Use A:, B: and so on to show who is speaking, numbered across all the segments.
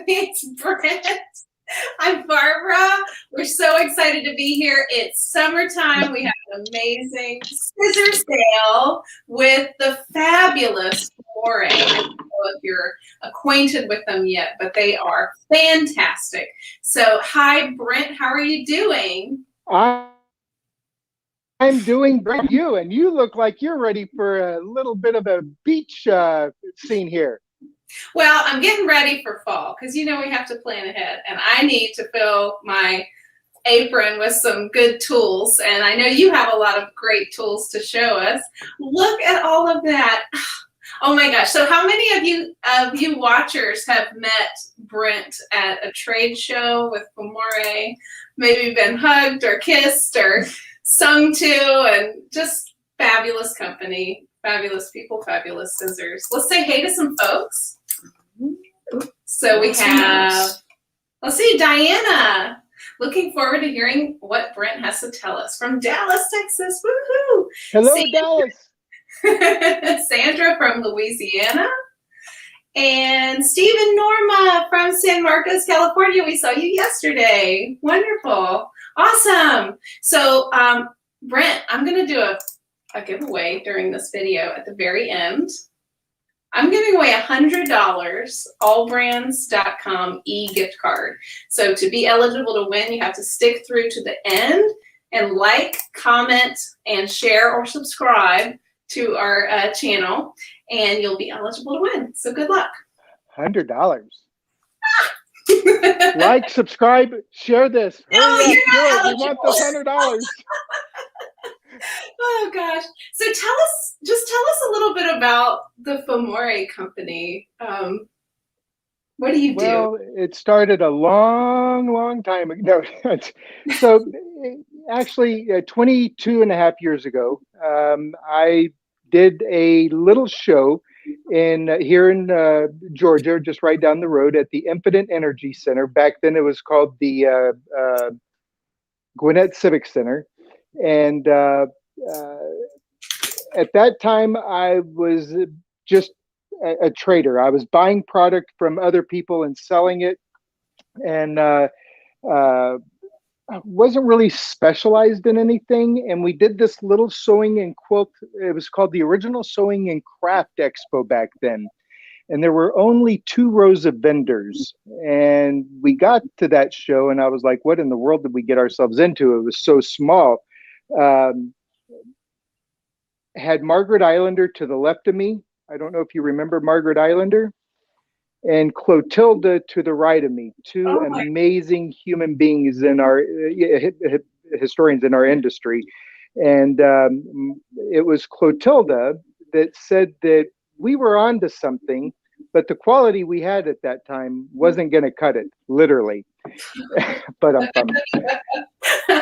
A: It's Brent. I'm Barbara. We're so excited to be here. It's summertime. We have an amazing scissor sale with the fabulous Famore. I don't know if you're acquainted with them yet, but they are fantastic. So, hi, Brent. How are you doing?
B: I'm doing great. You look like you're ready for a little bit of a beach scene here.
A: Well, I'm getting ready for fall because you know we have to plan ahead, and I need to fill my apron with some good tools. And I know you have a lot of great tools to show us. Look at all of that. Oh my gosh. So how many of you watchers have met Brent at a trade show with Famore? Maybe been hugged or kissed or sung to, and just fabulous company, fabulous people, fabulous scissors. Let's say hey to some folks. So we have, let's see, Diana. Looking forward to hearing what Brent has to tell us from Dallas, Texas. Woohoo!
B: Hello,
A: Sandra,
B: Dallas.
A: Sandra from Louisiana. And Stephen Norma from San Marcos, California. We saw you yesterday. Wonderful. Awesome. So, Brent, I'm going to do a giveaway during this video at the very end. I'm giving away $100 AllBrands.com e-gift card. So to be eligible to win, you have to stick through to the end and like, comment, and share or subscribe to our channel, and you'll be eligible to win. So good luck.
B: $100. Like, subscribe, share this.
A: No,
B: Hurry
A: you're
B: up,
A: not
B: do it.
A: eligible.
B: We want this $100.
A: Oh gosh. So tell us a little bit about the Famore company. What do you do?
B: Well, it started a long time ago. No, so actually 22 and a half years ago, I did a little show here in Georgia, just right down the road at the Infinite Energy Center. Back then it was called the Gwinnett Civic Center. And at that time, I was just a trader. I was buying product from other people and selling it, and I wasn't really specialized in anything. And we did this little sewing and quilt. It was called the Original Sewing and Craft Expo back then. And there were only 2 rows of vendors. And we got to that show, and I was like, what in the world did we get ourselves into? It was so small. Had Margaret Islander to the left of me. I don't know if you remember Margaret Islander. And Clotilda to the right of me. 2 amazing human beings in our historians in our industry. And it was Clotilda that said that we were onto something, but the quality we had at that time wasn't going to cut it, literally. But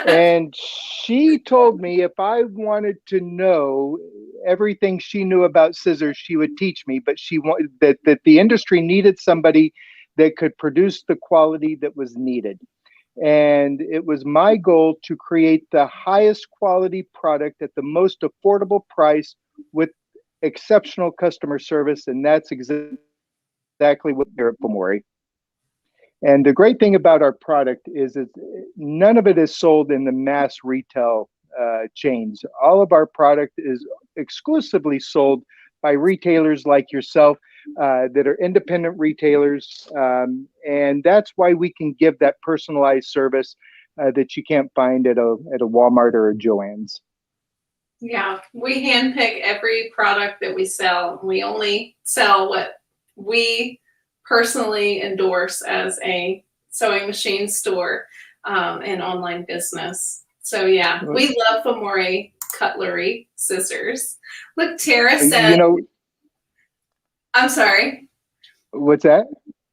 B: and she told me if I wanted to know everything she knew about scissors, she would teach me. But she wanted that the industry needed somebody that could produce the quality that was needed. And it was my goal to create the highest quality product at the most affordable price with exceptional customer service. And that's exactly what we're at Famore. And the great thing about our product is none of it is sold in the mass retail chains. All of our product is exclusively sold by retailers like yourself that are independent retailers. And that's why we can give that personalized service that you can't find at a Walmart or a Joann's.
A: Yeah, we handpick every product that we sell. We only sell what we personally endorse as a sewing machine store and online business. So yeah, we love Famore Cutlery scissors. Look, Tara said, I'm sorry.
B: What's that?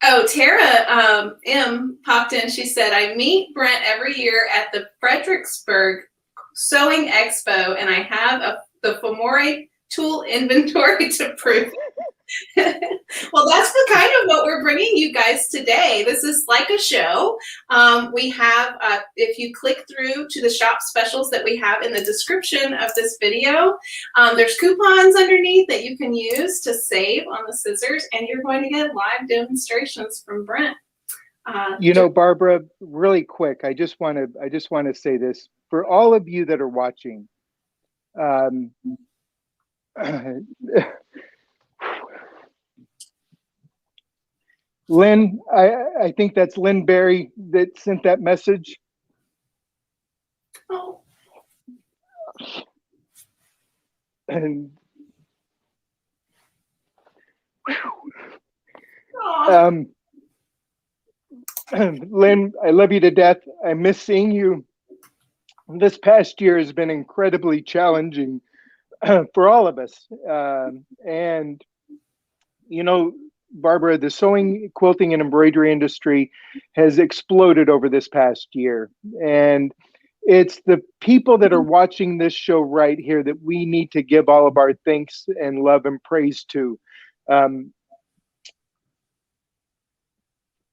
A: Oh, Tara M popped in. She said, I meet Brent every year at the Fredericksburg Sewing Expo, and I have the Famore tool inventory to prove. Well, that's the kind of what we're bringing you guys today. This is like a show. We have, if you click through to the shop specials that we have in the description of this video, there's coupons underneath that you can use to save on the scissors, and you're going to get live demonstrations from Brent.
B: You know, Barbara, really quick, I just want to say this for all of you that are watching. Lynn, I think that's Lynn Berry that sent that message.
A: Oh.
B: And Lynn, I love you to death. I miss seeing you. This past year has been incredibly challenging for all of us. And, you know, Barbara, the sewing, quilting, and embroidery industry has exploded over this past year. And it's the people that are watching this show right here that we need to give all of our thanks and love and praise to.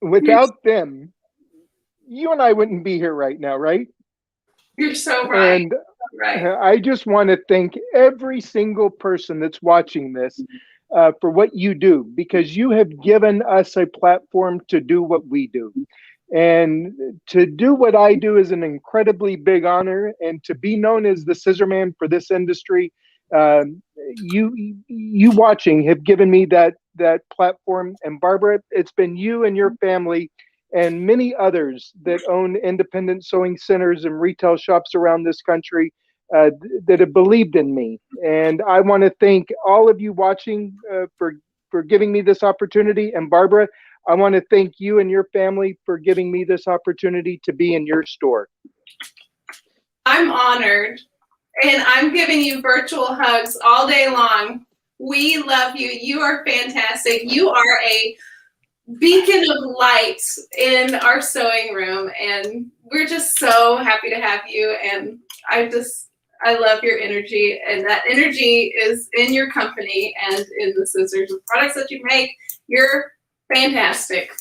B: Without them, you and I wouldn't be here right now, right?
A: You're so right.
B: And I just want to thank every single person that's watching this for what you do, because you have given us a platform to do what we do. And to do what I do is an incredibly big honor, and to be known as the scissor man for this industry, you watching have given me that platform. And Barbara, it's been you and your family and many others that own independent sewing centers and retail shops around this country that have believed in me. And I want to thank all of you watching for giving me this opportunity. And Barbara, I want to thank you and your family for giving me this opportunity to be in your store.
A: I'm honored, and I'm giving you virtual hugs all day long. We love you. You are fantastic. You are a beacon of light in our sewing room, and we're just so happy to have you. And I love your energy, and that energy is in your company and in the scissors and products that you make. You're fantastic.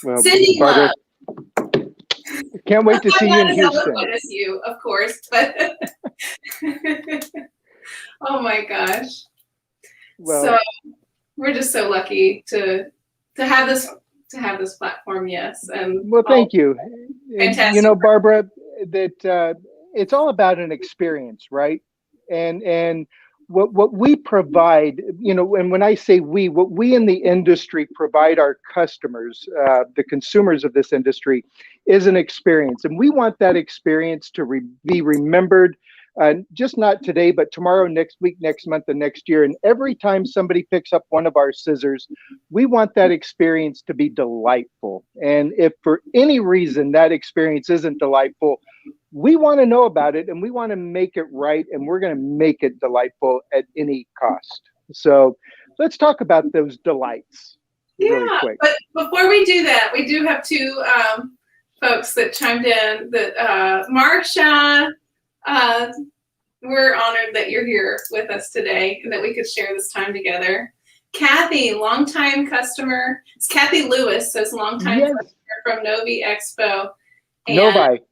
B: Well,
A: Sending
B: Barbara,
A: love.
B: Can't wait to see you in Houston.
A: As you, of course, but oh my gosh. Well, so we're just so lucky to have this platform. Yes, and
B: well, thank you.
A: Fantastic.
B: You know, Barbara, that it's all about an experience, right? And what we provide, you know, and when I say we, what we in the industry provide our customers, the consumers of this industry, is an experience. And we want that experience to be remembered, just not today, but tomorrow, next week, next month, and next year. And every time somebody picks up one of our scissors, we want that experience to be delightful. And if for any reason that experience isn't delightful, we want to know about it, and we want to make it right, and we're going to make it delightful at any cost. So let's talk about those delights really quick.
A: But before we do that, we do have two folks that chimed in. That Marcia, we're honored that you're here with us today and that we could share this time together. Kathy, longtime customer. It's Kathy Lewis says longtime customer from Novi Expo. Novi.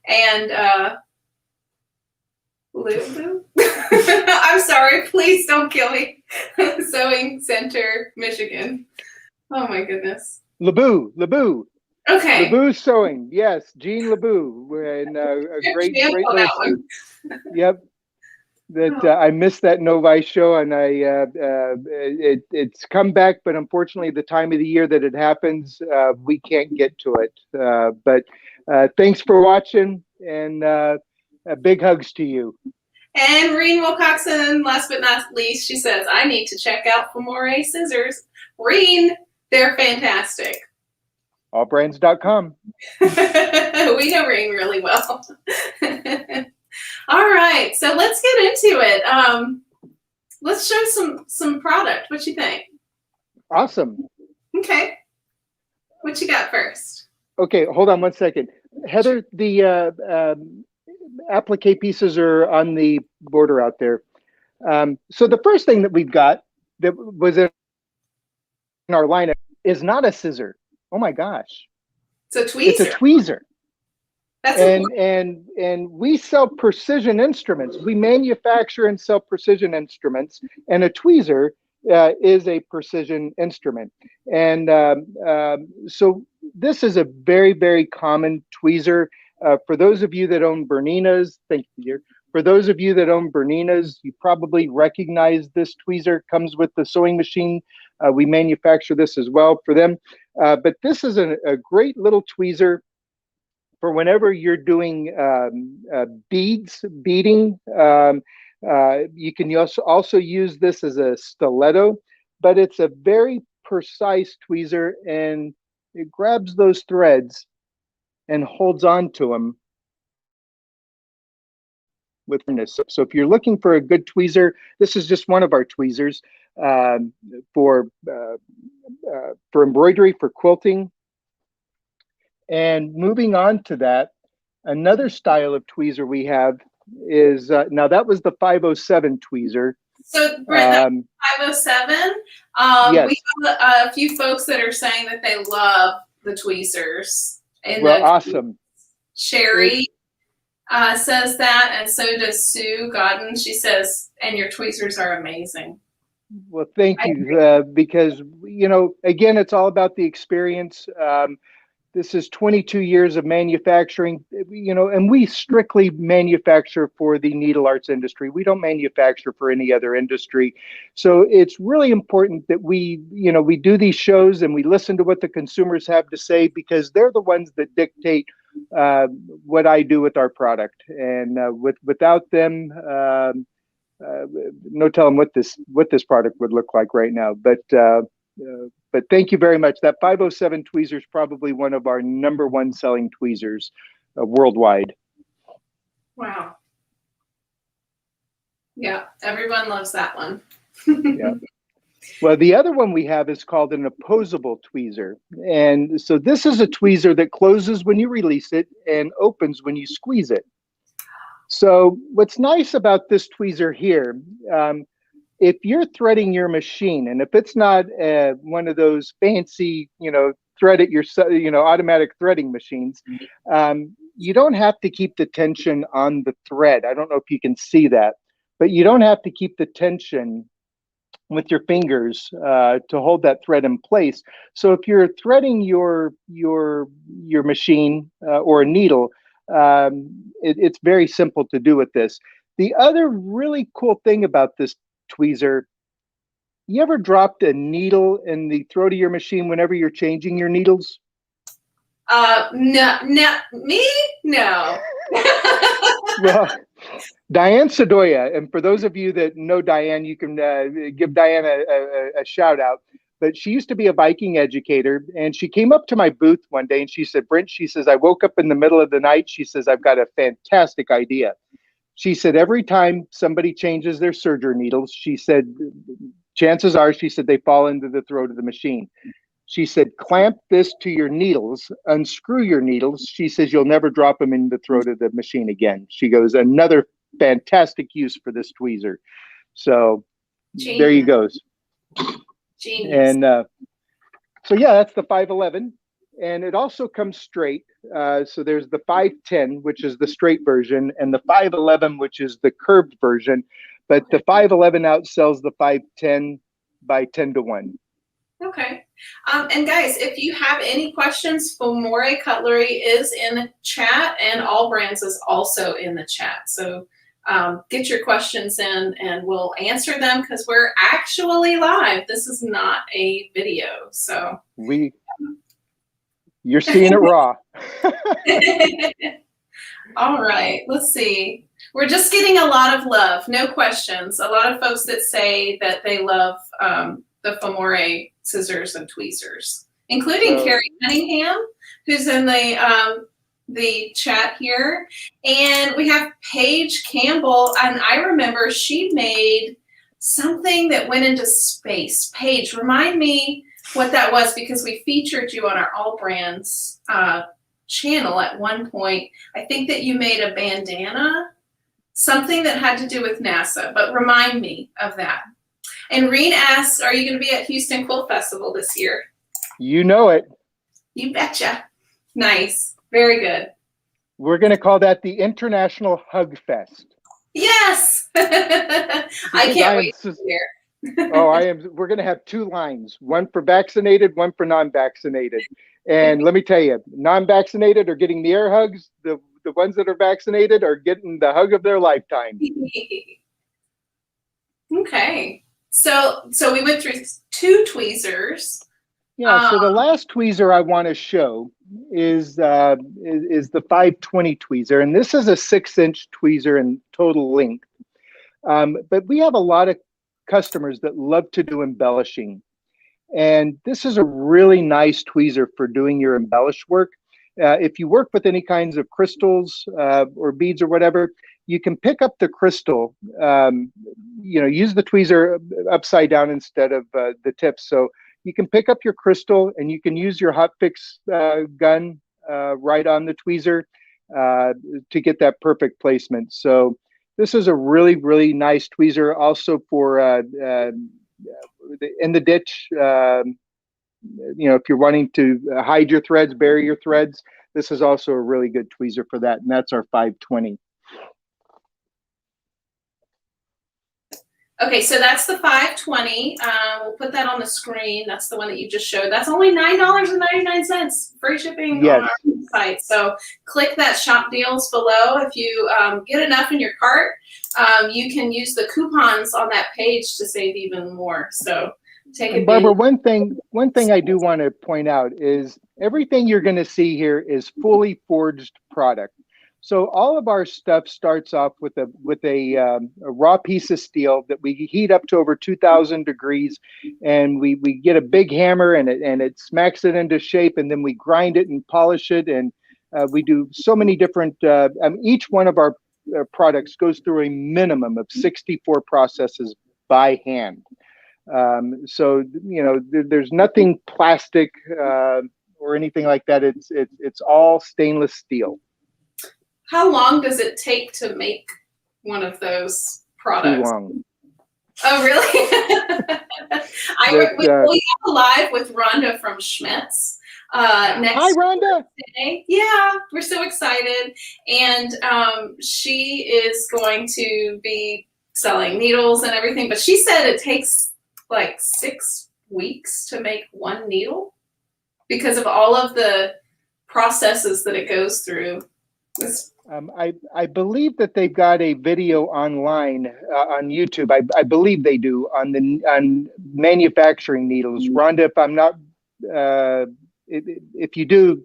A: And Lulu. I'm sorry, please don't kill me. Sewing Center, Michigan. Oh my goodness.
B: Lebu.
A: Okay.
B: Lebu Sewing, yes, Jean Lebu, and a great little. Yep. That I missed that Novi show, and it's come back, but unfortunately, the time of the year that it happens, we can't get to it. But thanks for watching, and big hugs to you.
A: And Reen Wilcoxon, last but not least, she says, I need to check out Famore scissors. Reen, they're fantastic.
B: AllBrands.com.
A: We know Reen really well. All right, so let's get into it. Let's show some product. What you think?
B: Awesome.
A: Okay. What you got first?
B: Okay, hold on one second. Heather, the applique pieces are on the border out there. So the first thing that we've got that was in our lineup is not a scissor. Oh my gosh.
A: It's a tweezer.
B: It's a tweezer.
A: That's
B: and we sell precision instruments. We manufacture and sell precision instruments, and a tweezer is a precision instrument. And so this is a very, very common tweezer. For those of you that own Berninas, thank you, dear. For those of you that own Berninas, you probably recognize this tweezer. Comes with the sewing machine. We manufacture this as well for them. But this is a great little tweezer for whenever you're doing beading. You can also use this as a stiletto, but it's a very precise tweezer, and it grabs those threads and holds on to them with this. So if you're looking for a good tweezer, this is just one of our tweezers for embroidery, for quilting. And moving on to that, another style of tweezer we have is, now that was the 507 tweezer.
A: So Brent, 507,
B: yes.
A: we have a few folks that are saying that they love the tweezers. And
B: well, awesome.
A: Sherry says that, and so does Sue Godden. She says, and your tweezers are amazing.
B: Well, thank you, because, you know, again, it's all about the experience. This is 22 years of manufacturing, you know, and we strictly manufacture for the needle arts industry. We don't manufacture for any other industry. So it's really important that we, you know, we do these shows and we listen to what the consumers have to say, because they're the ones that dictate what I do with our product. And without them, no telling what this product would look like right now. But thank you very much. That 507 tweezer is probably one of our #1 selling tweezers worldwide.
A: Wow. Yeah, everyone loves that one.
B: Yeah. Well, the other one we have is called an opposable tweezer. And so this is a tweezer that closes when you release it and opens when you squeeze it. So what's nice about this tweezer here, if you're threading your machine, and if it's not one of those fancy, you know, thread it yourself, you know, automatic threading machines, you don't have to keep the tension on the thread. I don't know if you can see that, but you don't have to keep the tension with your fingers to hold that thread in place. So if you're threading your machine or a needle, it's very simple to do with this. The other really cool thing about this tweezer, you ever dropped a needle in the throat of your machine whenever you're changing your needles?
A: No, me? No.
B: Well, Diane Sedoya, and for those of you that know Diane, you can give Diane a shout out. But she used to be a Viking educator, and she came up to my booth one day and she said, Brent, she says, I woke up in the middle of the night. She says, I've got a fantastic idea. She said, every time somebody changes their serger needles, she said, chances are, she said, they fall into the throat of the machine. She said, clamp this to your needles, unscrew your needles. She says, you'll never drop them in the throat of the machine again. She goes, another fantastic use for this tweezer. So Genius. There you goes.
A: Genius.
B: And so, yeah, that's the 511. And it also comes straight. So there's the 510, which is the straight version, and the 511, which is the curved version. But the 511 outsells the 510 by 10 to 1.
A: Okay. And guys, if you have any questions, Famore Cutlery is in the chat, and AllBrands is also in the chat. So get your questions in and we'll answer them, because we're actually live. This is not a video. So
B: you're seeing it raw.
A: All right, let's see. We're just getting a lot of love. No questions. A lot of folks that say that they love the Famore scissors and tweezers, including Carrie Cunningham, who's in the chat here. And we have Paige Campbell, and I remember she made something that went into space. Paige, remind me what that was, because we featured you on our AllBrands channel at one point. I think that you made a bandana, something that had to do with NASA, but remind me of that. And Reen asks, are you going to be at Houston Quilt Festival this year?
B: You know it.
A: You betcha. Nice. Very good.
B: We're going to call that the International Hug Fest.
A: Yes. I can't wait to be here.
B: Oh, I am. We're going to have two lines, one for vaccinated, one for non-vaccinated. And let me tell you, non-vaccinated are getting the air hugs. The ones that are vaccinated are getting the hug of their lifetime.
A: Okay. So we went through two tweezers.
B: Yeah. So the last tweezer I want to show is the 520 tweezer, and this is a 6-inch tweezer in total length. But we have a lot of customers that love to do embellishing. And this is a really nice tweezer for doing your embellish work. If you work with any kinds of crystals or beads or whatever, you can pick up the crystal, use the tweezer upside down instead of the tips. So you can pick up your crystal and you can use your hot fix gun right on the tweezer to get that perfect placement. So this is a really, really nice tweezer also for in the ditch. If you're wanting to hide your threads, bury your threads, this is also a really good tweezer for that. And that's our 520.
A: Okay, so that's the 520. We'll put that on the screen. That's the one that you just showed. That's only $9.99, free shipping on our site. So click that shop deals below. If you get enough in your cart, you can use the coupons on that page to save even more. So take advantage.
B: Barbara, one thing I do want to point out is everything you're going to see here is fully forged product. So all of our stuff starts off with a raw piece of steel that we heat up to over 2,000 degrees, and we get a big hammer and it smacks it into shape, and then we grind it and polish it, and we do so many different. Each one of our products goes through a minimum of 64 processes by hand. So there's nothing plastic or anything like that. It's all stainless steel.
A: How long does it take to make one of those products?
B: Too long.
A: Oh, really? We have a live with Rhonda from Schmitz next.
B: Hi, Rhonda.
A: Day. Yeah, we're so excited. And she is going to be selling needles and everything, but she said it takes like 6 weeks to make one needle because of all of the processes that it goes through.
B: I believe that they've got a video online on YouTube. I believe they do on manufacturing needles. Rhonda, if I'm not, if you do,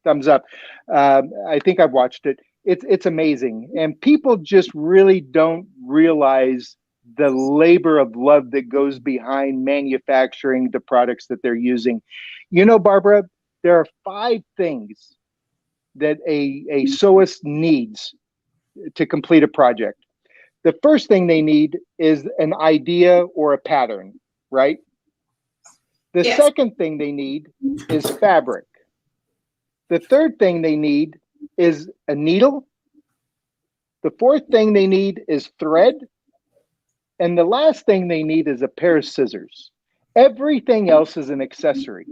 B: thumbs up. I think I've watched it. It's amazing, and people just really don't realize the labor of love that goes behind manufacturing the products that they're using. Barbara, there are 5 things that a sewist needs to complete a project. The first thing they need is an idea or a pattern, right? The second thing they need is fabric. The third thing they need is a needle. The fourth thing they need is thread. And the last thing they need is a pair of scissors. Everything else is an accessory.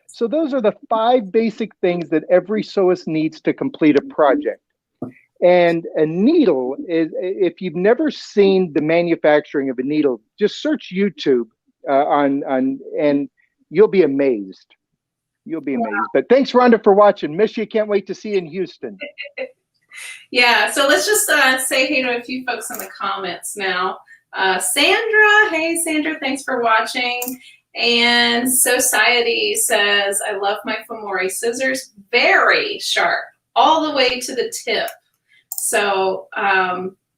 B: So those are the 5 basic things that every sewist needs to complete a project. And a needle is, if you've never seen the manufacturing of a needle, just search YouTube and you'll be amazed. You'll be amazed. Wow. But thanks, Rhonda, for watching. Miss you. Can't wait to see you in Houston.
A: Yeah, so let's just say hey to a few folks in the comments now. Sandra, hey Sandra, thanks for watching. And Society says, I love my Famore scissors, very sharp, all the way to the tip. So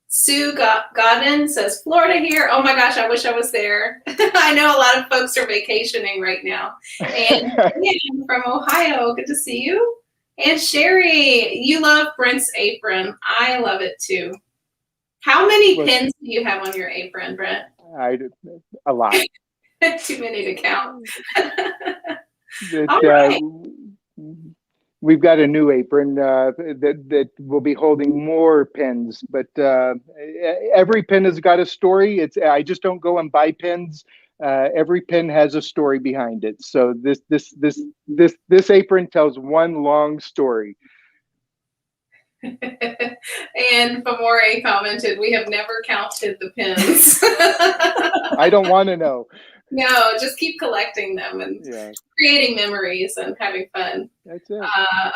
A: Sue Godin says, Florida here. Oh my gosh, I wish I was there. I know a lot of folks are vacationing right now. And Ian from Ohio, good to see you. And Sherry, you love Brent's apron. I love it too. How many pins do you have on your apron, Brent?
B: A lot.
A: Too many to count.
B: We've got a new apron that will be holding more pins, but every pin has got a story. I just don't go and buy pins. Every pin has a story behind it. So this apron tells one long story.
A: And Famore commented, we have never counted the pins.
B: I don't want to know.
A: No, just keep collecting them and
B: Yeah,
A: creating memories and having fun.
B: that's it.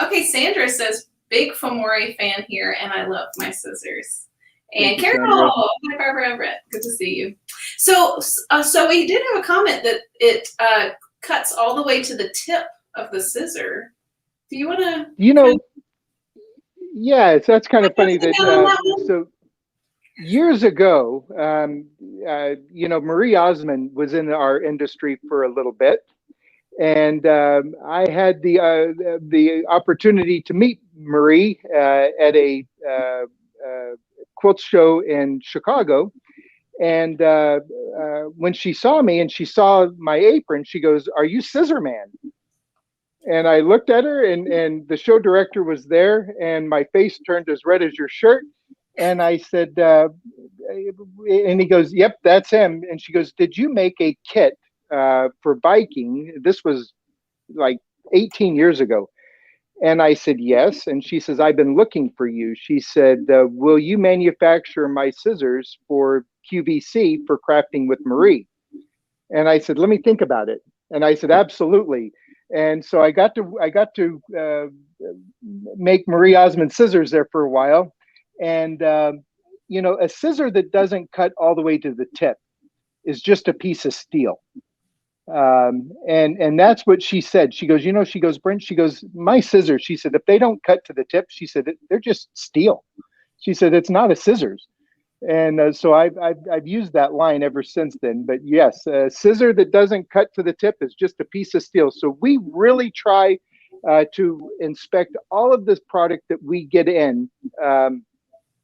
A: Okay, Sandra says, big Famore fan here, and I love my scissors. And
B: Thank you,
A: Carol,
B: Sandra.
A: hi Barbara Everett, good to see you. So we did have a comment that it cuts all the way to the tip of the scissor. Do you want to?
B: You know, yeah, so that's kind of funny that, so years ago, you know, Marie Osmond was in our industry for a little bit. And I had the opportunity to meet Marie at a quilt show in Chicago. And when she saw me and she saw my apron, she goes, "Are you Scissor Man?" And I looked at her, and the show director was there, and my face turned as red as your shirt. And I said, and he goes, "Yep, that's him." And she goes, "Did you make a kit for biking?" This was like 18 years ago. And I said, "Yes." And she says, "I've been looking for you." She said, "Will you manufacture my scissors for QVC for crafting with Marie?" And I said, "Let me think about it." And I said, "Absolutely." And so I got to make Marie Osmond scissors there for a while. And you know, a scissor that doesn't cut all the way to the tip is just a piece of steel. And that's what she said. She goes, "You know," she goes, "Brent," she goes, "my scissors," she said, "if they don't cut to the tip," she said, "they're just steel." She said, "It's not a scissors." And so I've used that line ever since then. But yes, a scissor that doesn't cut to the tip is just a piece of steel. So we really try to inspect all of this product that we get in.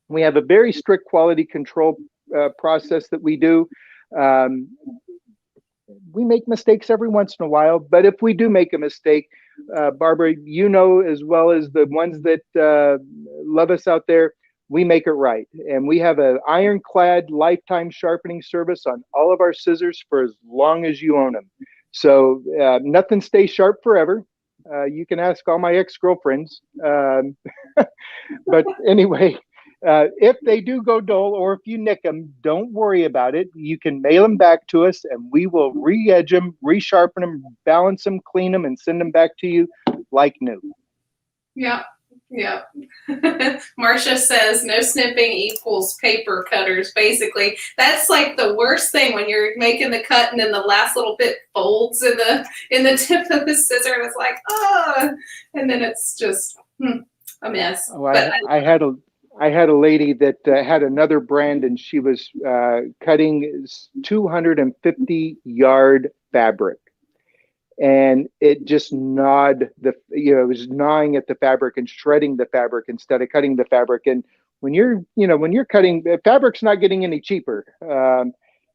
B: We have a very strict quality control process that we do. We make mistakes every once in a while, but if we do make a mistake, Barbara, you know as well as the ones that love us out there, we make it right. And we have an ironclad lifetime sharpening service on all of our scissors for as long as you own them. So nothing stays sharp forever. You can ask all my ex-girlfriends. But anyway, if they do go dull or if you nick them, don't worry about it. You can mail them back to us and we will re-edge them, resharpen them, balance them, clean them, and send them back to you like new.
A: Yeah. Yeah. Marcia says no snipping equals paper cutters. Basically, that's like the worst thing when you're making the cut and then the last little bit folds in the tip of the scissor. And it's like, and then it's just a mess.
B: Oh, I had a lady that had another brand, and she was cutting 250-yard fabric. And it just gnawed it was gnawing at the fabric and shredding the fabric instead of cutting the fabric. And when you're cutting, fabric's not getting any cheaper.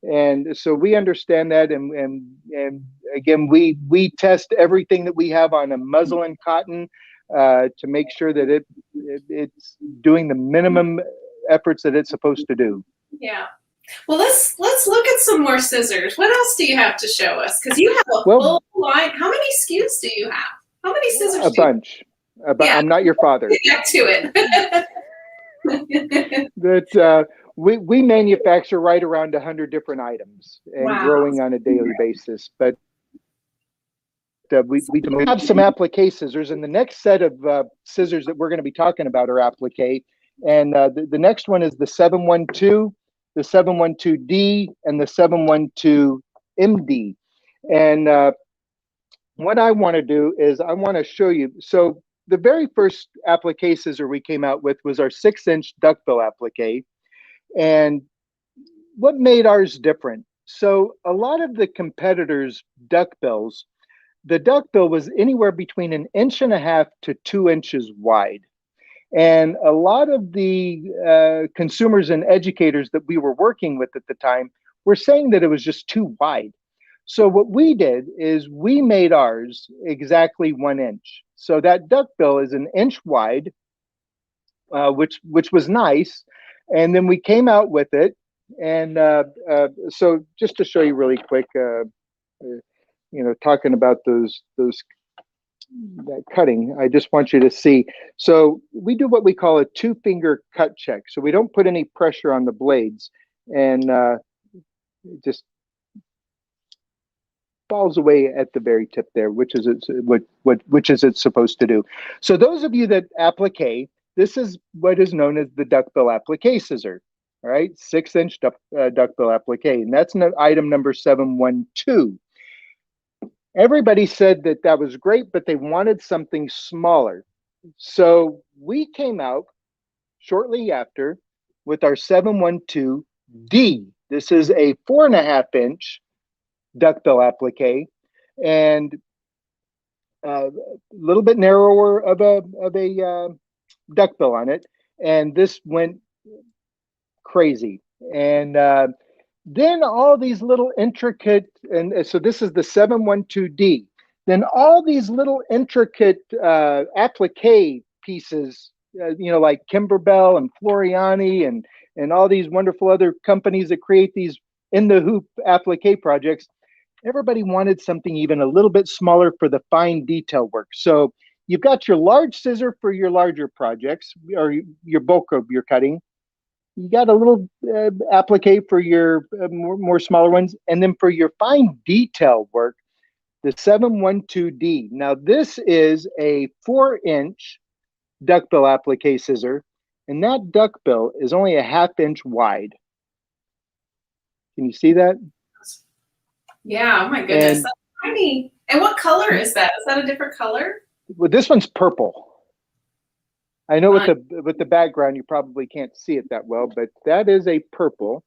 B: And so we understand that. And again, we test everything that we have on a muslin cotton to make sure that it's doing the minimum efforts that it's supposed to do.
A: Yeah. Well, let's look at some more scissors. What else do you have to show us? Because you have a full line. How many SKUs do you have? How many scissors?
B: A bunch. Yeah. I'm not your father.
A: Get back to it.
B: That we manufacture right around 100 different items and growing on a daily basis. But we have some applique scissors, and the next set of scissors that we're going to be talking about are applique. And the next one is the 712. The 712D and the 712MD. And what I want to do is I want to show you. So the very first applique scissor we came out with was our 6-inch duckbill applique. And what made ours different? So a lot of the competitors' duckbills, the duckbill was anywhere between 1.5 inches to 2 inches wide. And a lot of the consumers and educators that we were working with at the time were saying that it was just too wide. So what we did is we made ours exactly 1 inch. So that duckbill is 1 inch wide, which was nice. And then we came out with it. And so just to show you really quick, talking about those that cutting, I just want you to see. So we do what we call a 2-finger cut check. So we don't put any pressure on the blades, and it just falls away at the very tip there, which is it's supposed to do. So those of you that applique, this is what is known as the duckbill applique scissor. All right, 6-inch duckbill applique, and that's item number 712. Everybody said that that was great, but they wanted something smaller. So we came out shortly after with our 712D. This is a 4.5-inch duckbill applique, and a little bit narrower of a duckbill on it. And this went crazy. And then all these little intricate, and so this is the 712D. Then all these little intricate applique pieces, like Kimberbell and Floriani and all these wonderful other companies that create these in the hoop applique projects. Everybody wanted something even a little bit smaller for the fine detail work. So you've got your large scissor for your larger projects or your bulk of your cutting. You got a little applique for your more smaller ones. And then for your fine detail work, the 712D. Now this is a 4-inch duckbill applique scissor, and that duckbill is only a 1/2 inch wide. Can you see that?
A: Yeah, oh my goodness, that's tiny. And what color is that? Is that a different color?
B: Well, this one's purple. I know with the background you probably can't see it that well, but that is a purple.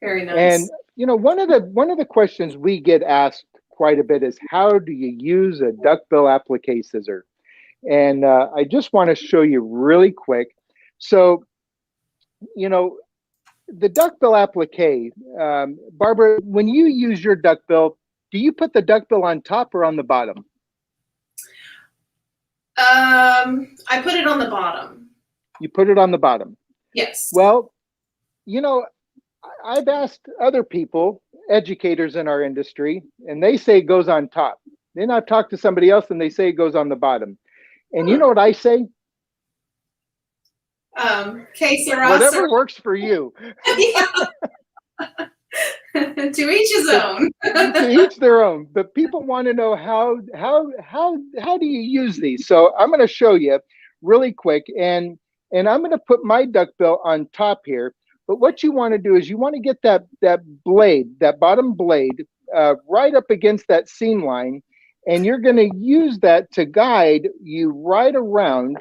A: Very nice.
B: And one of the questions we get asked quite a bit is, how do you use a duckbill applique scissor? And I just want to show you really quick. So, the duckbill applique, Barbara, when you use your duckbill, do you put the duckbill on top or on the bottom?
A: I put it on the bottom.
B: You put it on the bottom?
A: Yes.
B: Well, I've asked other people, educators in our industry, and they say it goes on top. Then I've talked to somebody else and they say it goes on the bottom. And you know what I say? Whatever works for you.
A: To each his own.
B: To each their own. But people want to know how do you use these? So I'm going to show you really quick, and I'm going to put my duckbill on top here. But what you want to do is you want to get that blade, that bottom blade, right up against that seam line, and you're going to use that to guide you right around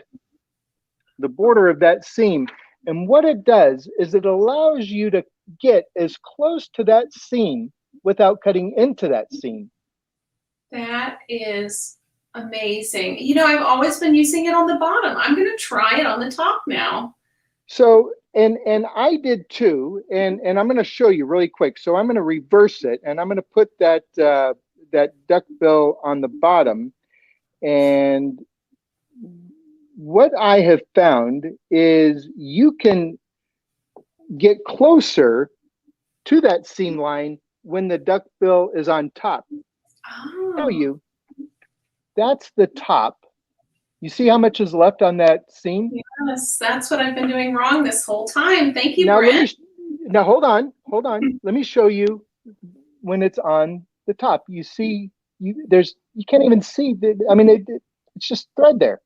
B: the border of that seam. And what it does is it allows you to get as close to that seam without cutting into that seam.
A: That is amazing. I've always been using it on the bottom. I'm going to try it on the top now.
B: So, and I did too, and I'm going to show you really quick. So I'm going to reverse it, and I'm going to put that duckbill on the bottom. And what I have found is you can get closer to that seam line when the duckbill is on top.
A: Oh.
B: I'll show you. That's the top. You see how much is left on that seam?
A: Yes, that's what I've been doing wrong this whole time. Thank you,
B: Now,
A: Brent.
B: Now hold on. Let me show you when it's on the top. You see, you can't even see. It's just thread there.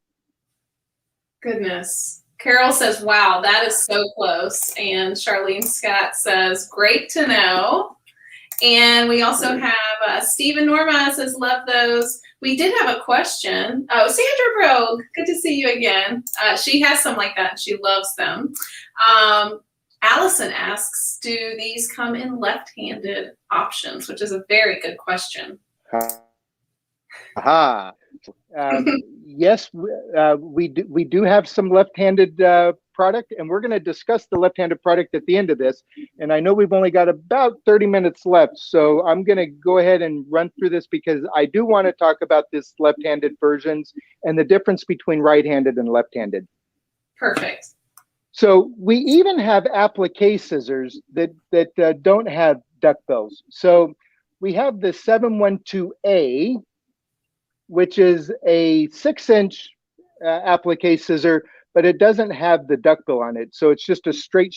A: Goodness. Carol says, wow, that is so close. And Charlene Scott says, great to know. And we also have Stephen Norma says, love those. We did have a question. Oh, Sandra Brogue, good to see you again. She has some like that. And she loves them. Allison asks, do these come in left-handed options? Which is a very good question.
B: Aha. Yes, we do have some left-handed product, and we're going to discuss the left-handed product at the end of this. And I know we've only got about 30 minutes left, so I'm going to go ahead and run through this because I do want to talk about this left-handed versions and the difference between right-handed and left-handed.
A: Perfect.
B: So we even have applique scissors that don't have duckbills. So we have the 712A, which is a 6-inch applique scissor, but it doesn't have the duckbill on it. So it's just a straight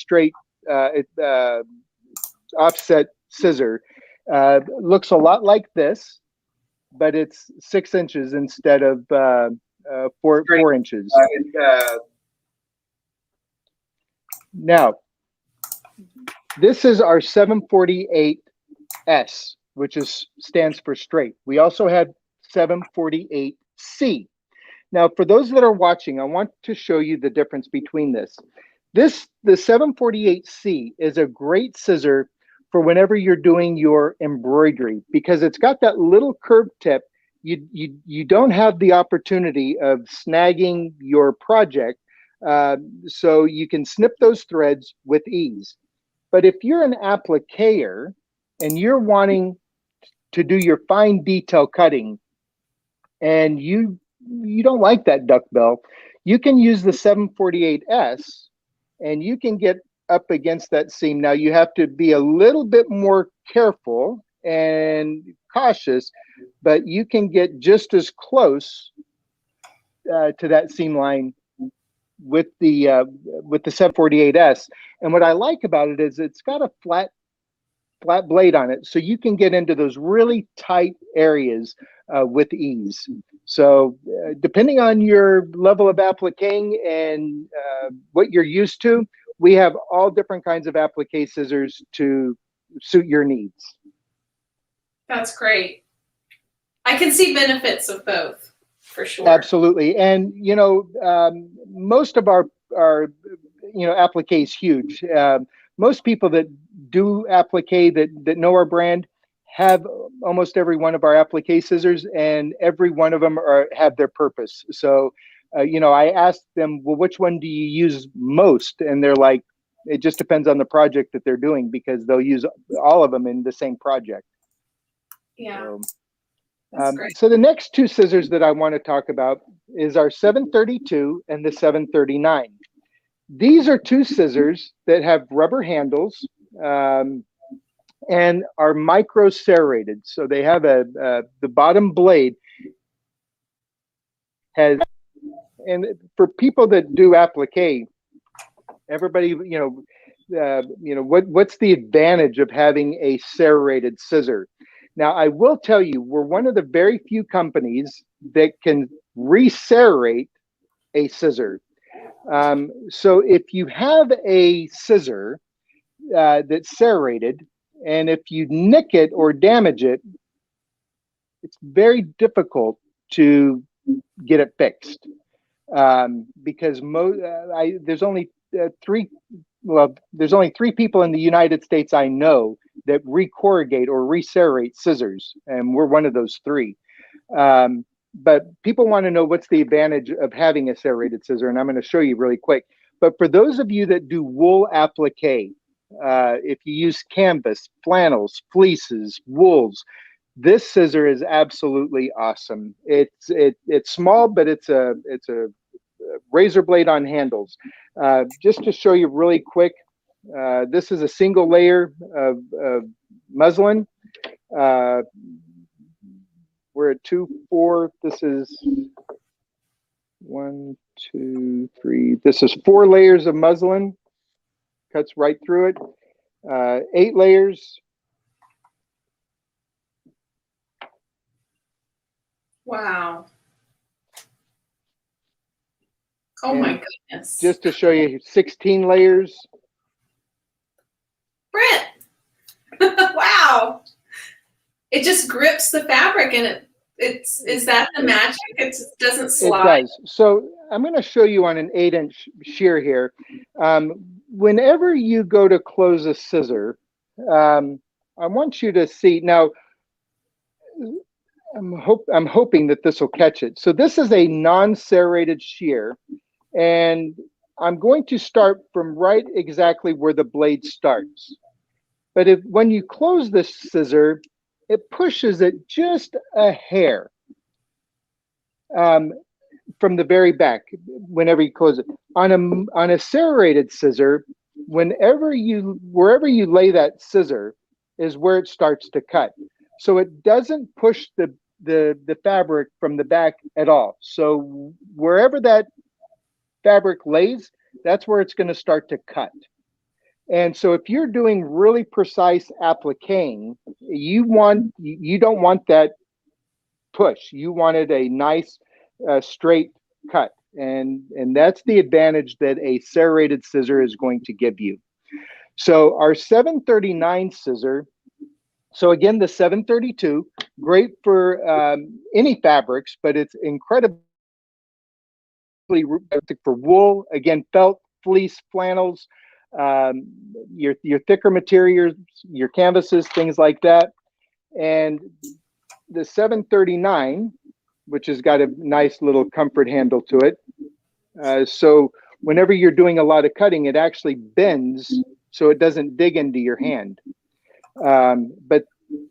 B: offset scissor. Looks a lot like this, but it's 6 inches instead of 4 inches. Now, this is our 748S, which stands for straight. We also have 748C. Now, for those that are watching, I want to show you the difference between this. The 748C is a great scissor for whenever you're doing your embroidery, because it's got that little curved tip. You don't have the opportunity of snagging your project, so you can snip those threads with ease. But if you're an appliquer and you're wanting to do your fine detail cutting, and you don't like that duckbill, you can use the 748S, and you can get up against that seam. Now you have to be a little bit more careful and cautious, but you can get just as close to that seam line with the 748S. And what I like about it is it's got a flat blade on it, so you can get into those really tight areas with ease. So depending on your level of appliquing and what you're used to, we have all different kinds of applique scissors to suit your needs.
A: That's great. I can see benefits of both, for sure.
B: Absolutely. And, you know, most of our applique is huge. Most people that do applique that know our brand have almost every one of our applique scissors, and every one of them have their purpose. So, I asked them, well, which one do you use most? And they're like, it just depends on the project that they're doing, because they'll use all of them in the same project.
A: Yeah.
B: So the next two scissors that I want to talk about is our 732 and the 739. These are two scissors that have rubber handles and are micro serrated. So they have the bottom blade has, and for people that do applique, everybody, what's the advantage of having a serrated scissor? Now, I will tell you, we're one of the very few companies that can reserrate a scissor. So if you have a scissor that's serrated, and if you nick it or damage it, it's very difficult to get it fixed, because there's only three people in the United States I know that recorrugate or reserrate scissors, and we're one of those three. But people want to know what's the advantage of having a serrated scissor, and I'm going to show you really quick. But for those of you that do wool applique, if you use canvas, flannels, fleeces, wools, this scissor is absolutely awesome. It's small, but it's a razor blade on handles. Just to show you really quick, this is a single layer of muslin. We're at 2, 4. This is 1, 2, 3. This is 4 layers of muslin. Cuts right through it. 8 layers.
A: Wow. Oh my goodness.
B: Just to show you, 16 layers.
A: Brent. Wow. It just grips the fabric, and is that the magic? It doesn't slide.
B: It does. So I'm going to show you on an 8-inch shear here. Whenever you go to close a scissor, I want you to see now. I'm hoping that this will catch it. So this is a non-serrated shear, and I'm going to start from right exactly where the blade starts. But when you close this scissor, it pushes it just a hair from the very back whenever you close it. On a serrated scissor, wherever you lay that scissor is where it starts to cut. So it doesn't push the fabric from the back at all. So wherever that fabric lays, that's where it's going to start to cut. And so if you're doing really precise appliquing, you don't want that push. You wanted a nice straight cut. And that's the advantage that a serrated scissor is going to give you. So our 739 scissor, so again, the 732, great for any fabrics, but it's incredibly for wool, again, felt, fleece, flannels, your thicker materials, your canvases, things like that. And the 739, which has got a nice little comfort handle to it. So whenever you're doing a lot of cutting, it actually bends so it doesn't dig into your hand. But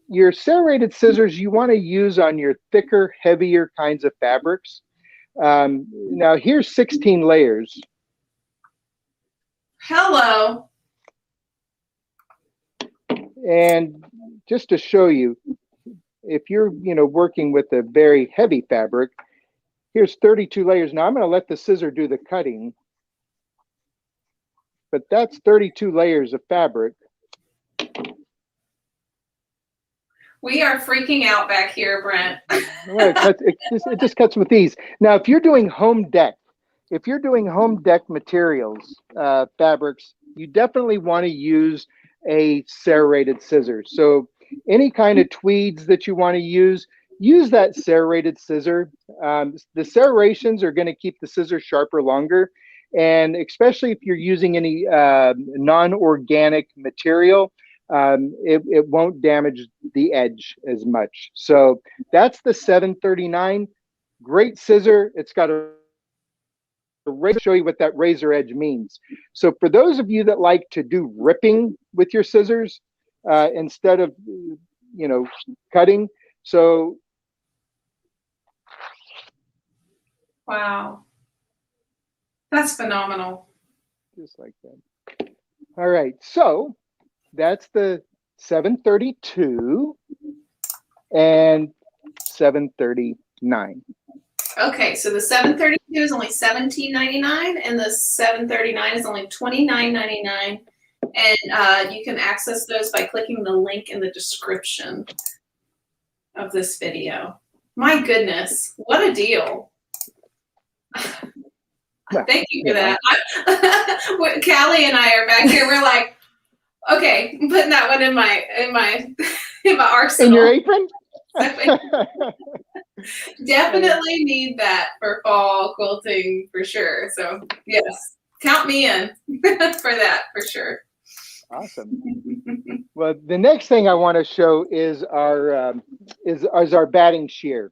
B: your serrated scissors you want to use on your thicker, heavier kinds of fabrics. Now here's 16 layers.
A: Hello.
B: And just to show you, if you're working with a very heavy fabric, here's 32 layers. Now I'm going to let the scissor do the cutting, but that's 32 layers of fabric.
A: We are freaking out back here, Brent.
B: Well, it just cuts with ease. Now, if you're doing home deck materials, fabrics, you definitely want to use a serrated scissor. So any kind of tweeds that you want to use that serrated scissor. The serrations are going to keep the scissors sharper longer. And especially if you're using any non-organic material, it won't damage the edge as much. So that's the 739. Great scissor. It's got a razor. Show you what that razor edge means. So for those of you that like to do ripping with your scissors instead of cutting, so
A: wow, that's phenomenal.
B: Just like that. All right, so that's the 732 and 739.
A: Okay, so the 732 is only $17.99 and the 739 is only $29.99. And you can access those by clicking the link in the description of this video. My goodness, what a deal. Thank you for that. Callie and I are back here. We're like, okay, I'm putting that one in my arsenal.
B: In your apron?
A: Definitely need that for fall quilting for sure. So yes, count me in for that for sure.
B: Awesome. Well, the next thing I want to show is our batting shear.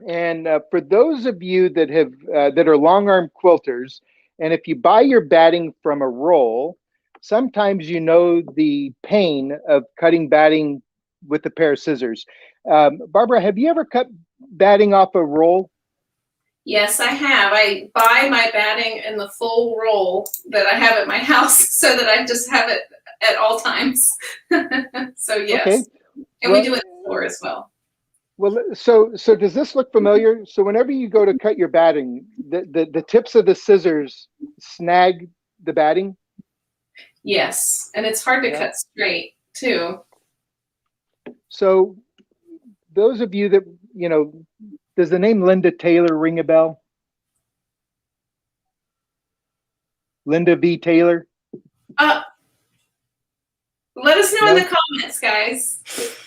B: And for those of you that have that are long arm quilters, and if you buy your batting from a roll, sometimes the pain of cutting batting with a pair of scissors. Barbara, have you ever cut batting off a roll?
A: Yes, I have. I buy my batting in the full roll that I have at my house so that I just have it at all times. So yes, okay. And we do it in the floor as well.
B: Well, so does this look familiar? So whenever you go to cut your batting, the tips of the scissors snag the batting?
A: Yes, and it's hard to cut straight too.
B: So those of you that, does the name Linda Taylor ring a bell? Linda V. Taylor?
A: Let us know in the comments, guys.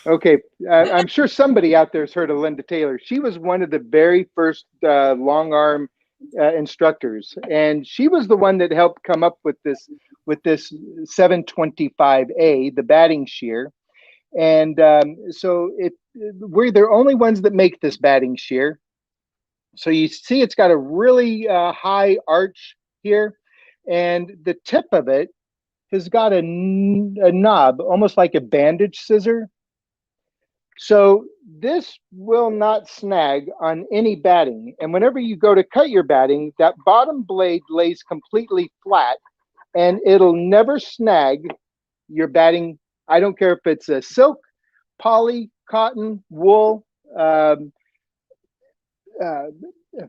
B: Okay, I'm sure somebody out there has heard of Linda Taylor. She was one of the very first long arm instructors, and she was the one that helped come up with this 725A, the batting shear. And so we're the only ones that make this batting shear. So you see it's got a really high arch here, and the tip of it has got a knob, almost like a bandage scissor. So this will not snag on any batting. And whenever you go to cut your batting, that bottom blade lays completely flat, and it'll never snag your batting. I don't care if it's a silk, poly, cotton, wool.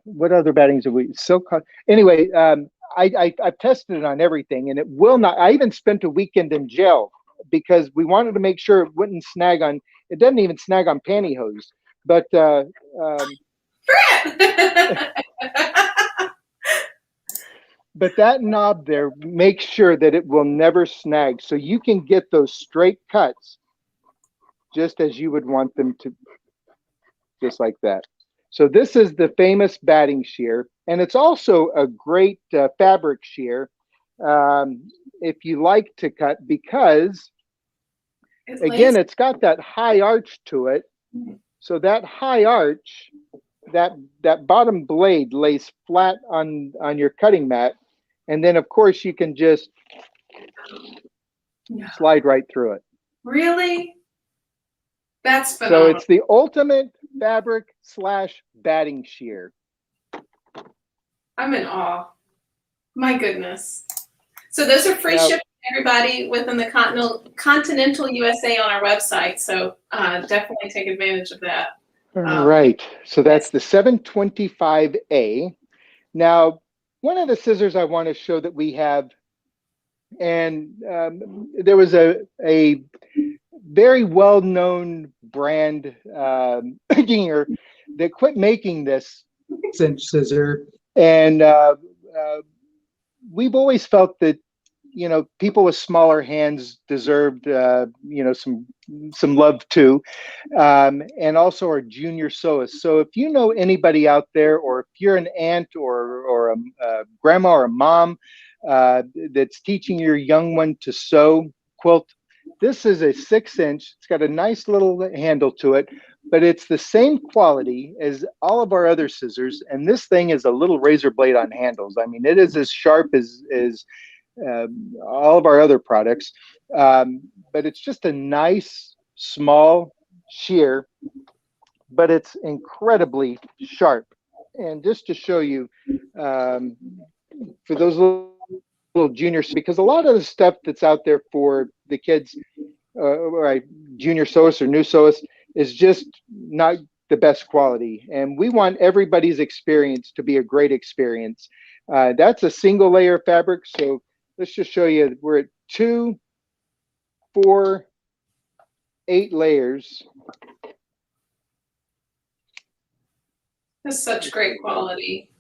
B: What other battings have we? Silk. Anyway, I've tested it on everything, and it will not. I even spent a weekend in jail because we wanted to make sure it wouldn't snag on. It doesn't even snag on pantyhose, but but that knob there makes sure that it will never snag, so you can get those straight cuts just as you would want them to, just like that. So this is the famous batting shear, and it's also a great fabric shear if you like to cut, because again, it's got that high arch to it. So that high arch, that bottom blade lays flat on your cutting mat, and then of course you can just slide right through it.
A: Really? That's phenomenal.
B: So it's the ultimate fabric / batting shear.
A: I'm in awe. My goodness. So those are free shipping, everybody, within the continental USA on our website. So definitely take advantage of that.
B: All right. So that's the 725A. Now, one of the scissors I want to show that we have, and there was a very well-known brand here that quit making this 6-inch scissor, and we've always felt that, you know, people with smaller hands deserved you know, some love too, and also our junior sewists. So if you know anybody out there, or if you're an aunt or a grandma or a mom that's teaching your young one to sew, quilt, this is a 6-inch. It's got a nice little handle to it, but it's the same quality as all of our other scissors. And this thing is a little razor blade on handles. I mean, it is as sharp as all of our other products, but it's just a nice small shear, but it's incredibly sharp. And just to show you, for those little juniors, because a lot of the stuff that's out there for the kids, right, junior sewists or new sewists, is just not the best quality. And we want everybody's experience to be a great experience. That's a single layer of fabric. So let's just show you, we're at 2, 4, 8 layers.
A: That's such great quality.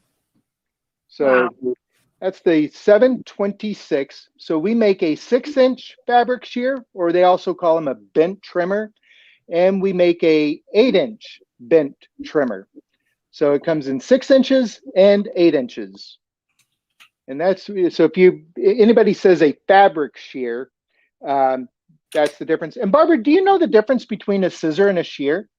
B: So wow. That's the 726. So we make a 6-inch fabric shear, or they also call them a bent trimmer. And we make a 8-inch bent trimmer. So it comes in 6 inches and 8 inches. And that's, so if anybody says a fabric shear, that's the difference. And Barbara, do you know the difference between a scissor and a shear?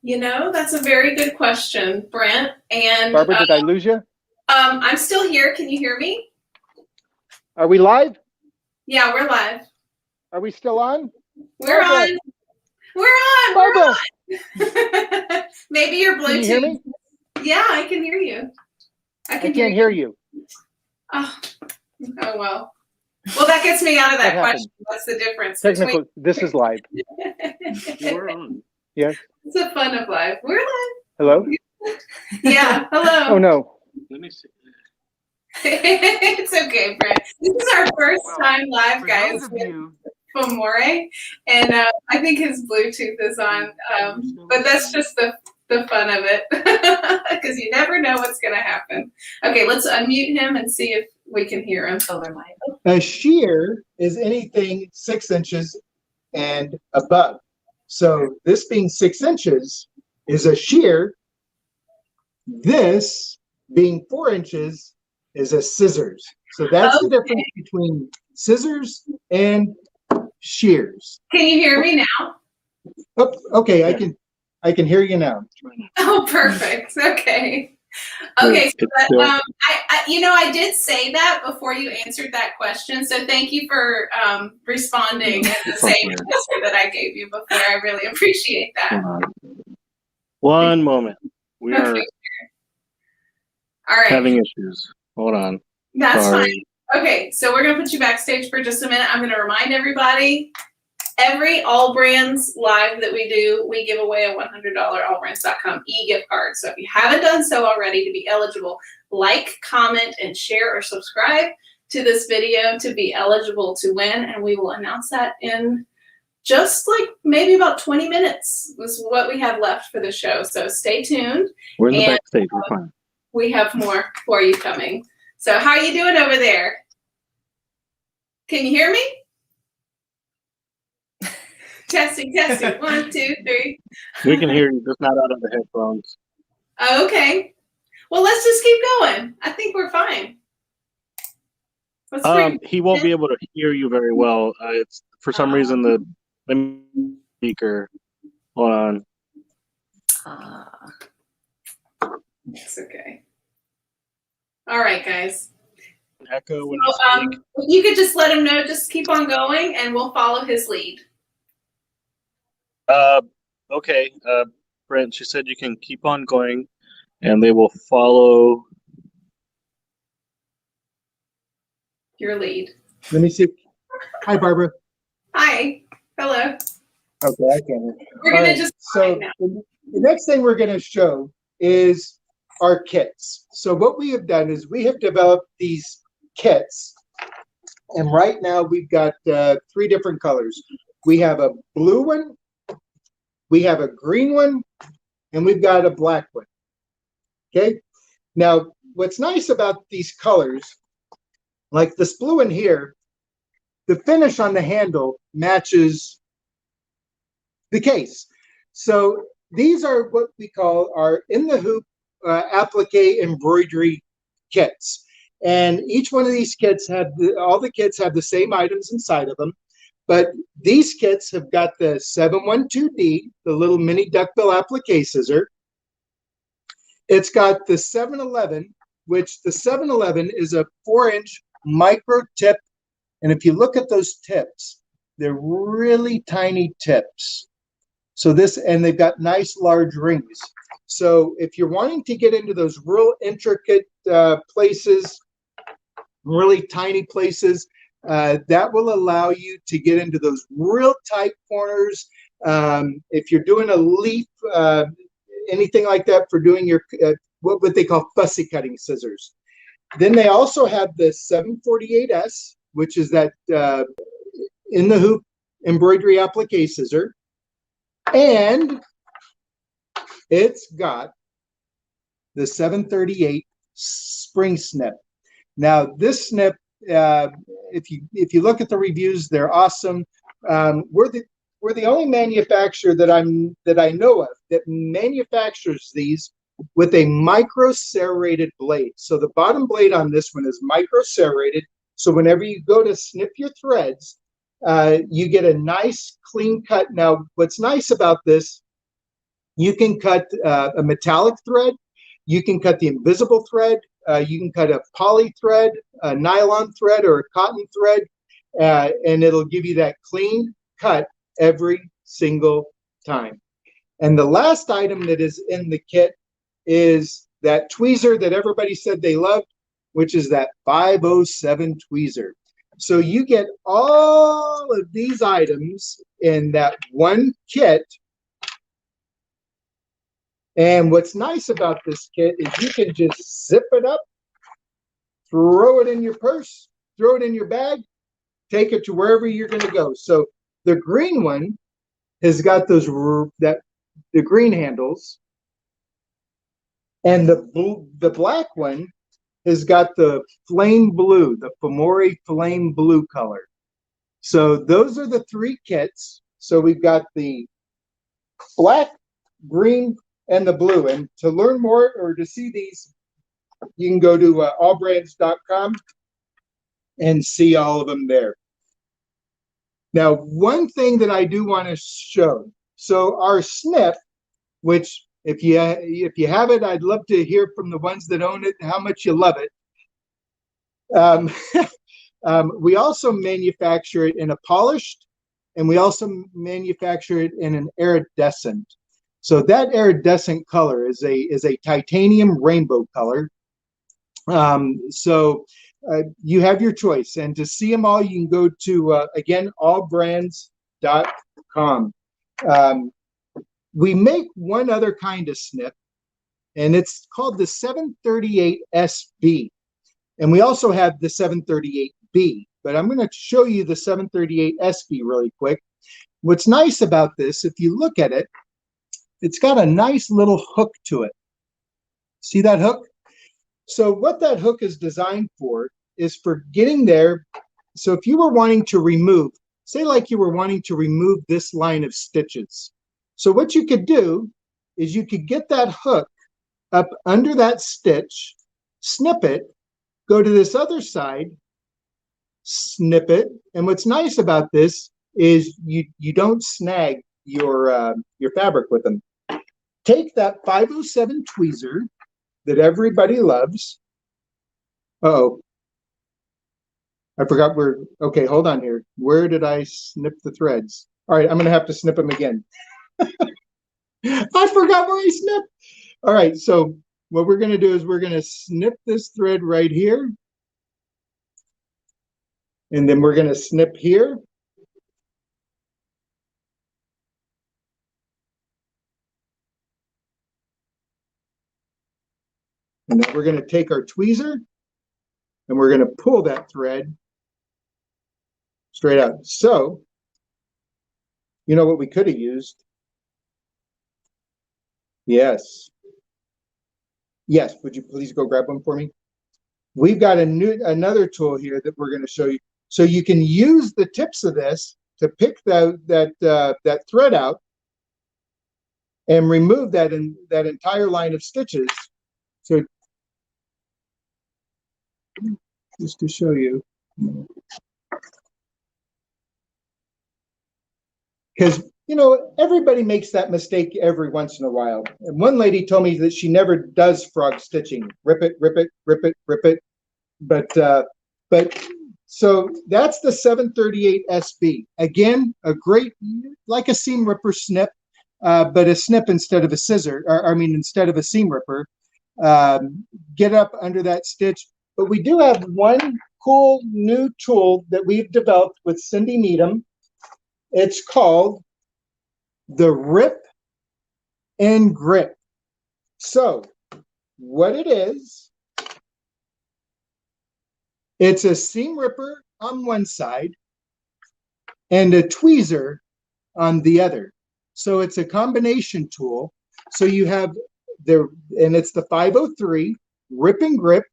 A: You know, that's a very good question, Brent. And
B: Barbara, did I lose you?
A: I'm still here. Can you hear me?
B: Are we live?
A: Yeah, we're live.
B: Are we still on?
A: We're
B: Barbara.
A: on. We're on.
B: Barbara.
A: We're on. Maybe your Bluetooth.
B: Can you hear me?
A: Yeah, I can hear you.
B: I can't hear you.
A: Oh well. Well, that gets me out of that question. What's the difference?
B: Technical. This is live.
C: We're on.
B: Yes.
A: It's the fun of live. We're live.
B: Hello?
A: Yeah, hello.
B: Oh, no.
C: Let me see.
A: It's okay, Brent. This is our first time live, guys, with Famore, and I think his Bluetooth is on, but that's just the fun of it, because you never know what's going to happen. Okay, let's unmute him and see if we can hear him.
D: A shear is anything 6 inches and above. So this being 6 inches is a shear. This being 4 inches is a scissors. So that's the difference between scissors and shears.
A: Can you hear me now?
D: Oh, okay, I can hear you now.
A: Oh, perfect. Okay. Okay, so I did say that before you answered that question, so thank you for responding in the same answer that I gave you before. I really appreciate that.
C: One moment. We are
A: all right.
C: having issues. Hold on.
A: That's fine. Okay, so we're going to put you backstage for just a minute. I'm going to remind everybody Every All Brands live that we do, we give away a $100 allbrands.com e-gift card. So if you haven't done so already to be eligible, like, comment, and share or subscribe to this video to be eligible to win. And we will announce that in just like maybe about 20 minutes is what we have left for the show. So stay tuned.
C: We're in the
A: And,
C: backstage. We're fine.
A: We have more for you coming. So how are you doing over there? Can you hear me? Testing, testing. 1, 2, 3.
C: We can hear you, just not out of the headphones.
A: Oh, okay. Well, let's just keep going. I think we're fine. Let's bring-
C: He won't be able to hear you very well. It's for some reason the speaker. Hold on.
A: It's okay. All right, guys.
C: Echo when
A: So,
C: you speak.
A: you could just let him know, just keep on going, and we'll follow his lead.
C: Okay. Brent, she said you can keep on going, and they will follow.
A: Your lead.
D: Let me see. Hi, Barbara.
A: Hi. Hello.
D: Okay, I can.
A: We're gonna just
D: So
A: now.
D: the next thing we're going to show is our kits. So what we have done is we have developed these kits, and right now we've got 3 different colors. We have a blue one, we have a green one, and we've got a black one. Okay. Now, what's nice about these colors, like this blue one here, the finish on the handle matches the case. So these are what we call our in the hoop applique embroidery kits. And each one of these kits have all the kits have the same items inside of them. But these kits have got the 712D, the little mini duckbill applique scissor. It's got the 711, which the 711 is a 4-inch micro tip. And if you look at those tips, they're really tiny tips. So this, and they've got nice large rings. So if you're wanting to get into those real intricate places, really tiny places, that will allow you to get into those real tight corners. If you're doing a leaf, anything like that for doing your, what they call fussy cutting scissors. Then they also have the 748S, which is that in the hoop embroidery applique scissor. And it's got the 738 spring snip. Now this snip, if you look at the reviews, they're awesome. We're the only manufacturer that I know of that manufactures these with a micro serrated blade. So the bottom blade on this one is micro serrated. So whenever you go to snip your threads, you get a nice clean cut. Now, what's nice about this, you can cut a metallic thread, you can cut the invisible thread, you can cut a poly thread, a nylon thread, or a cotton thread, and it'll give you that clean cut every single time. And the last item that is in the kit is that tweezer that everybody said they loved, which is that 507 tweezer. So you get all of these items in that one kit. And what's nice about this kit is you can just zip it up, throw it in your purse, throw it in your bag, take it to wherever you're going to go. So the green one has got those the green handles, and the black one has got the flame blue, the Famore flame blue color. So those are the 3 kits. So we've got the black, green, and the blue. And to learn more or to see these, you can go to allbrands.com and see all of them there. Now, one thing that I do want to show. So our snip, which if you have it, I'd love to hear from the ones that own it how much you love it. We also manufacture it in a polished, and we also manufacture it in an iridescent. So that iridescent color is a titanium rainbow color. You have your choice, and to see them all, you can go to again allbrands.com. snip.com. We make one other kind of snip, and it's called the 738 SB. And we also have the 738B, but I'm going to show you the 738 SB really quick. What's nice about this, if you look at it, it's got a nice little hook to it. See that hook? So what that hook is designed for is for getting there. So if you were wanting to remove, say like you were wanting to remove this line of stitches. So what you could do is you could get that hook up under that stitch, snip it, go to this other side, snip it. And what's nice about this is you don't snag your fabric with them. Take that 507 tweezer that everybody loves. Uh-oh. I forgot where, okay, hold on here. Where did I snip the threads? All right, I'm gonna have to snip them again. I forgot where I snipped. All right, so what we're gonna do is we're gonna snip this thread right here. And then we're gonna snip here. And then we're gonna take our tweezer and we're gonna pull that thread straight out. So, you know what we could have used? Yes. Yes, would you please go grab one for me? We've got another tool here that we're going to show you. So you can use the tips of this to pick that thread out and remove that entire line of stitches. So just to show you. Because, you know, everybody makes that mistake every once in a while. And one lady told me that she never does frog stitching. Rip it, rip it, rip it, rip it. But so that's the 738 SB. Again, a great, like a seam ripper snip, but a snip instead of a scissor, or I mean, instead of a seam ripper. Get up under that stitch. But we do have one cool new tool that we've developed with Cindy Needham. It's called the Rip and Grip. So what it is, it's a seam ripper on one side and a tweezer on the other. So it's a combination tool. So you have and it's the 503 Rip and Grip.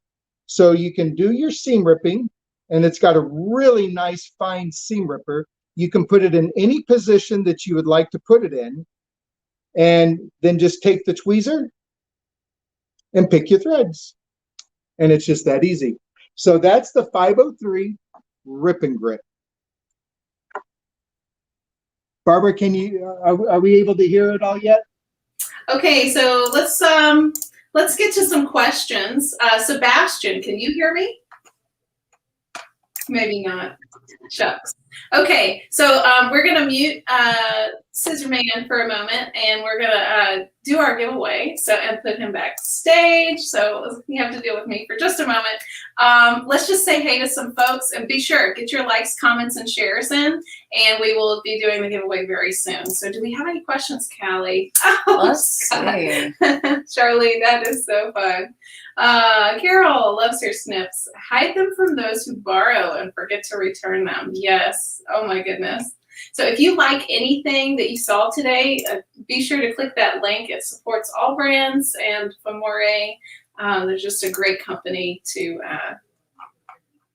D: So you can do your seam ripping, and it's got a really nice fine seam ripper. You can put it in any position that you would like to put it in, and then just take the tweezer and pick your threads. And it's just that easy. So that's the 503 Rip and Grip. Barbara, can you, are we able to hear it all yet?
A: Okay, so let's get to some questions. Sebastian, can you hear me? Maybe not. Shucks. Okay, so we're gonna mute Scissor Man for a moment, and we're gonna do our giveaway. So and put him backstage. So you have to deal with me for just a moment. Let's just say hey to some folks, and be sure get your likes, comments, and shares in, and we will be doing the giveaway very soon. So do we have any questions, Callie? Oh,
E: Let's see.
A: Charlie, that is so fun. Carol loves her snips. Hide them from those who borrow and forget to return them. Yes. Oh my goodness. So if you like anything that you saw today, be sure to click that link. It supports AllBrands and Famore. They're just a great company to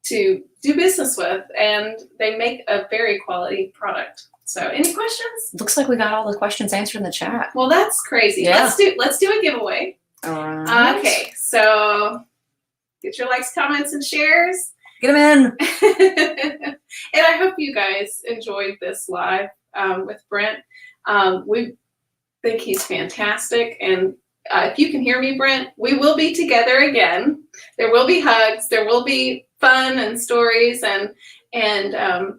A: do business with, and they make a very quality product. So any questions?
E: Looks like we got all the questions answered in the chat.
A: Well, that's crazy.
E: Yeah.
A: Let's do a giveaway.
E: All right.
A: Okay, so get your likes, comments, and shares.
E: Get them in.
A: And I hope you guys enjoyed this live with Brent. We think he's fantastic. And if you can hear me, Brent, we will be together again. There will be hugs. There will be fun and stories and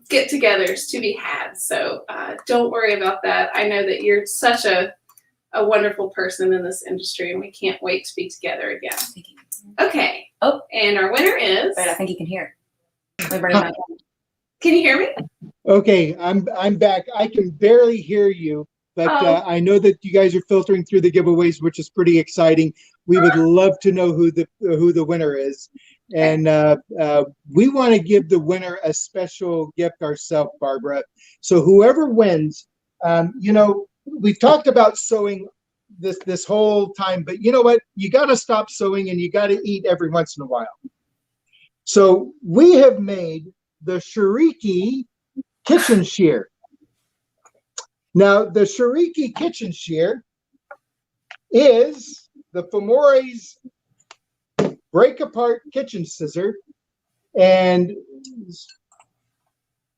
A: get-togethers to be had. So don't worry about that. I know that you're such a wonderful person in this industry, and we can't wait to be together again. Okay.
E: Oh.
A: And our winner is...
E: Wait, I think you can hear. Let me bring it back
A: Can you hear me?
D: Okay, I'm back. I can barely hear you, but
A: Oh.
D: I know that you guys are filtering through the giveaways, which is pretty exciting. We would love to know who the winner is, and we want to give the winner a special gift ourselves, Barbara. So whoever wins, we've talked about sewing this whole time, but you know what? You got to stop sewing, and you got to eat every once in a while. So we have made the Shariki kitchen shear. Now, the Shariki kitchen shear is the Famore's break apart kitchen scissor. And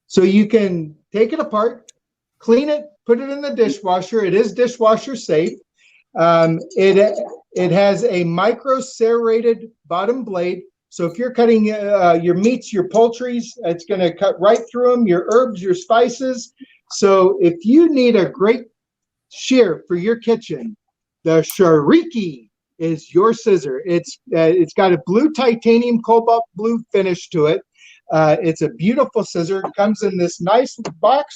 D: so you can take it apart, clean it, put it in the dishwasher. It is dishwasher safe. It has a micro serrated bottom blade. So if you're cutting your meats, your poultries, it's going to cut right through them, your herbs, your spices. So if you need a great shear for your kitchen, the Shariki is your scissor. It's got a blue titanium cobalt blue finish to it. It's a beautiful scissor. It comes in this nice box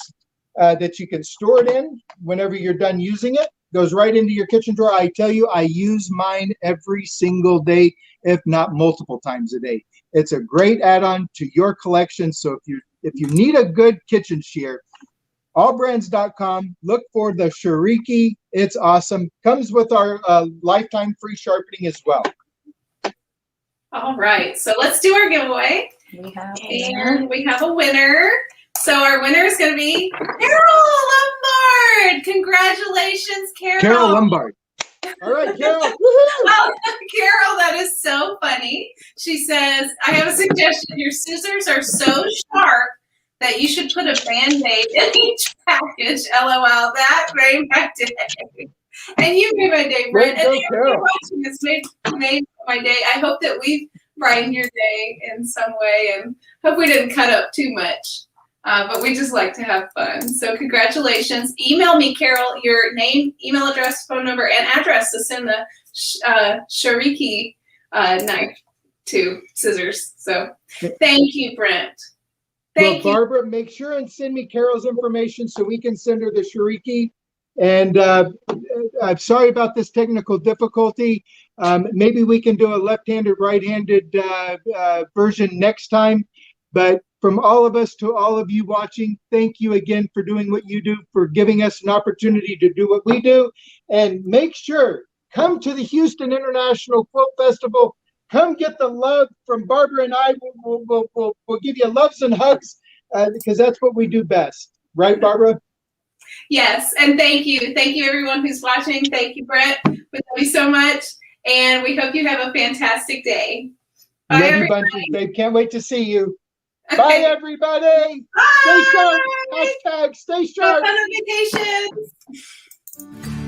D: that you can store it in whenever you're done using it. Goes right into your kitchen drawer. I tell you, I use mine every single day, if not multiple times a day. It's a great add-on to your collection. So if you need a good kitchen shear, allbrands.com, look for the Shariki. It's awesome. Comes with our lifetime free sharpening as well.
A: All right, so let's do our giveaway.
E: We have
A: And we have a winner. So our winner is going to be Carol Lombard. Congratulations, Carol.
D: Carol Lombard. All right, Carol.
A: Oh, Carol, that is so funny. She says, I have a suggestion. Your scissors are so sharp that you should put a Band-Aid in each package. LOL. That made my day. And you made my day, Brent. And everybody watching this made my day. I hope that we've brightened your day in some way, and hope we didn't cut up too much. But we just like to have fun. So congratulations. Email me, Carol, your name, email address, phone number, and address to send the Shariki knife to scissors. So thank you, Brent. Thank you.
D: Barbara, make sure and send me Carol's information so we can send her the Shariki. And I'm sorry about this technical difficulty. Maybe we can do a left-handed, right-handed version next time. But from all of us to all of you watching, thank you again for doing what you do, for giving us an opportunity to do what we do. And make sure, come to the Houston International Quilt Festival. Come get the love from Barbara and I. We'll give you loves and hugs because that's what we do best. Right, Barbara?
A: Yes, and thank you. Thank you, everyone who's watching. Thank you, Brent. We love you so much. And we hope you have a fantastic day. Bye,
D: Love you
A: everybody.
D: bunches, babe. Can't wait to see you.
A: Okay.
D: Bye, everybody.
A: Bye.
D: Stay sharp. Hashtag stay sharp.
A: Have fun on vacations.